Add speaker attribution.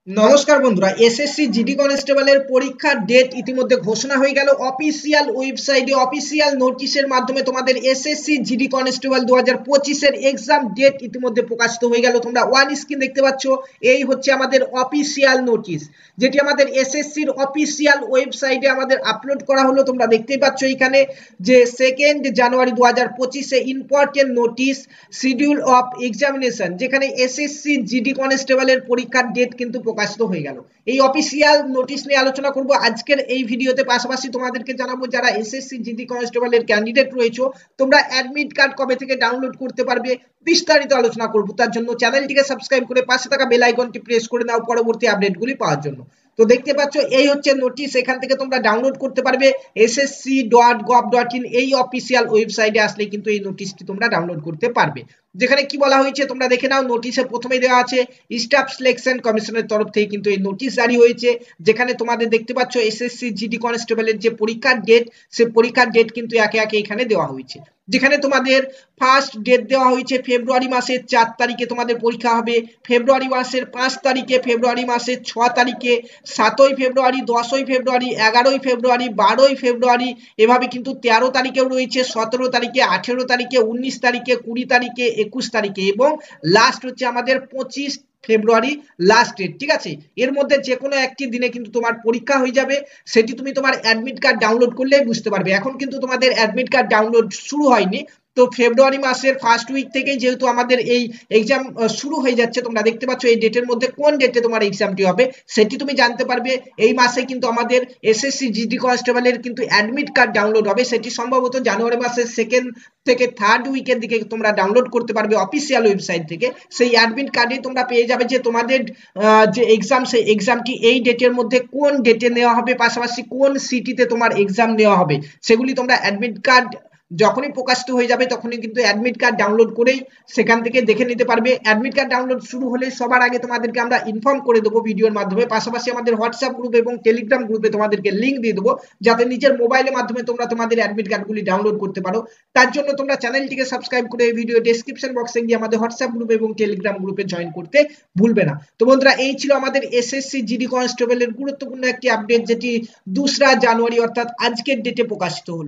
Speaker 1: নমস্কার বন্ধুরা, SSC GD কনস্টেবলের পরীক্ষার ডেট ইতিমধ্যে ঘোষণা হয়ে গেল। অফিসিয়াল ওয়েবসাইটে অফিসিয়াল নোটিশের মাধ্যমে তোমাদের এসএসসি জিডি কনস্টেবল 2025 এর এক্সাম ডেট ইতিমধ্যে প্রকাশিত হয়ে গেল। তোমরা ওয়ান স্ক্রিন দেখতে পাচ্ছ, এই হচ্ছে আমাদের অফিসিয়াল নোটিশ, যেটি আমাদের এসএসসির অফিসিয়াল ওয়েবসাইটে আমাদের আপলোড করা হলো। তোমরা দেখতেই পাচ্ছ এখানে যে 2 জানুয়ারি 2025 এ important notice schedule of examination, যেখানে এসএসসি জিডি কনস্টেবলের পরীক্ষার ডেট কিন্তু প্রকাশিত হয়ে গেল। এই অফিসিয়াল নোটিশ নিয়ে আলোচনা করব আজকের এই ভিডিওতে। পাশাপাশি তোমাদেরকে জানাবো যারা এসএসসি জিডি কনস্টেবলের ক্যান্ডিডেট রয়েছে তোমরা অ্যাডমিট কার্ড কবে থেকে ডাউনলোড করতে পারবে, বিস্তারিত আলোচনা করব। তার জন্য চ্যানেলটিকে সাবস্ক্রাইব করে পাশে থাকা বেল আইকনটি প্রেস করে নাও পরবর্তী আপডেটগুলি পাওয়ার জন্য। তো দেখতে পাচ্ছ এই হচ্ছে নোটিশ, এখান থেকে তোমরা ডাউনলোড করতে পারবে ssc.gov.in এই অফিসিয়াল ওয়েবসাইটে আসলে কিন্তু এই নোটিশটি তোমরা ডাউনলোড করতে পারবে। যেখানে কি বলা হয়েছে তোমরা দেখে নাও। নোটিশে প্রথমেই দেওয়া আছে স্টাফ সিলেকশন কমিশনের তরফ থেকে কিন্তু এই নোটিশ জারি হয়েছে, যেখানে তোমাদের দেখতে পাচ্ছ এসএসসি জিডি কনস্টেবলের যে পরীক্ষার ডেট, সেই পরীক্ষার ডেট কিন্তু একে একে এখানে দেওয়া হয়েছে। যেখানে তোমাদের ফার্স্ট ডেট দেওয়া হয়েছে ফেব্রুয়ারি মাসের 4 তারিখে তোমাদের পরীক্ষা হবে, ফেব্রুয়ারি মাসের 5 তারিখে, ফেব্রুয়ারি মাসের 6 তারিখে, 7ই ফেব্রুয়ারি, 10ই ফেব্রুয়ারি, 11ই ফেব্রুয়ারি, 12ই ফেব্রুয়ারি, এভাবে কিন্তু 13 তারিখেও রয়েছে, 17 তারিখে, 18 তারিখে, 19 তারিখে, 20 তারিখে, 21 তারিখে এবং লাস্ট হচ্ছে আমাদের 25 ফেব্রুয়ারি লাস্ট ডেট। ঠিক আছে, এর মধ্যে যে কোনো একটি দিনে কিন্তু তোমার পরীক্ষা হয়ে যাবে। সেটি তুমি তোমার অ্যাডমিট কার্ড ডাউনলোড করলেই বুঝতে পারবে। এখন কিন্তু তোমাদের অ্যাডমিট কার্ড ডাউনলোড শুরু হয়নি, তো ফেব্রুয়ারি মাসের ফার্স্ট উইক থেকে যেহেতু আমাদের এই এক্সাম শুরু হয়ে যাচ্ছে, তোমরা দেখতে পাচ্ছ এই ডেটের মধ্যে কোন ডেটে তোমার এক্সামটি হবে সেটি তুমি জানতে পারবে। এই মাসে কিন্তু আমাদের এসএসসি জিডি কনস্টেবলের কিন্তু অ্যাডমিট কার্ড ডাউনলোড হবে, সেটি সম্ভবত জানুয়ারি মাসের 2nd থেকে 3rd উইকের দিকে তোমরা ডাউনলোড করতে পারবে অফিসিয়াল ওয়েবসাইট থেকে। সেই অ্যাডমিট কার্ডে তোমরা পেয়ে যাবে যে তোমাদের যে এক্সাম, সেই এক্সামটি এই ডেটের মধ্যে কোন ডেটে নেওয়া হবে, পাশাপাশি কোন সিটিতে তোমার এক্সাম নেওয়া হবে, সেগুলি তোমরা অ্যাডমিট কার্ড যখনই প্রকাশিত হয়ে যাবে তখনই কিন্তু অ্যাডমিট কার্ড ডাউনলোড করেই সেখান থেকে দেখে নিতে পারবে। অ্যাডমিট কার্ড ডাউনলোড শুরু হলে সবার আগে তোমাদেরকে আমরা ইনফর্ম করে দেবো ভিডিওর মাধ্যমে। পাশাপাশি আমাদের হোয়াটসঅ্যাপ গ্রুপ এবং টেলিগ্রাম গ্রুপে তোমাদেরকে লিঙ্ক দিয়ে দেবো, যাতে নিজের মোবাইলের মাধ্যমে তোমরা তোমাদের অ্যাডমিট কার্ডগুলি ডাউনলোড করতে পারো। তার জন্য তোমরা চ্যানেলটিকে সাবস্ক্রাইব করে ভিডিও ডেসক্রিপশন বক্সে গিয়ে আমাদের হোয়াটসঅ্যাপ গ্রুপ এবং টেলিগ্রাম গ্রুপে জয়েন করতে ভুলবে না। তো বন্ধুরা, এই ছিল আমাদের এসএসসি জিডি কনস্টেবলের গুরুত্বপূর্ণ একটি আপডেট, যেটি 2রা জানুয়ারি অর্থাৎ আজকের ডেটে প্রকাশিত হলো।